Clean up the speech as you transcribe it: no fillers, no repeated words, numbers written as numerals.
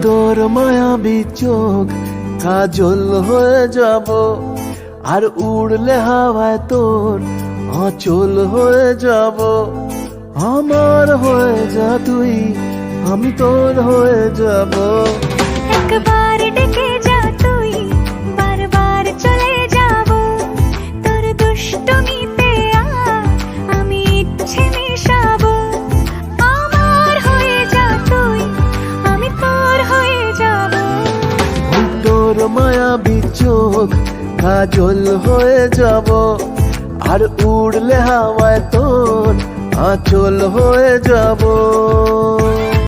তোর মায়াবী চোখ কাজল হয়ে যাব, আর উড়লে হাওয়ায় তোর আঁচল হয়ে যাব। আমার হয়ে যা তুই, আমি তোর হয়ে যাব। একবার ডেকে যা তুই, বারবার চলে যাব। তোর দুষ্টুমিতে আমি ইচ্ছে মেশাবো। আমার হয়ে যা তুই, আমি তোর হয়ে যাব। তোর মায়াবী চোখ কাজল হয়ে যাব, আর উড়লে হাওয়ায় তোর আঁচল হয়ে যাব।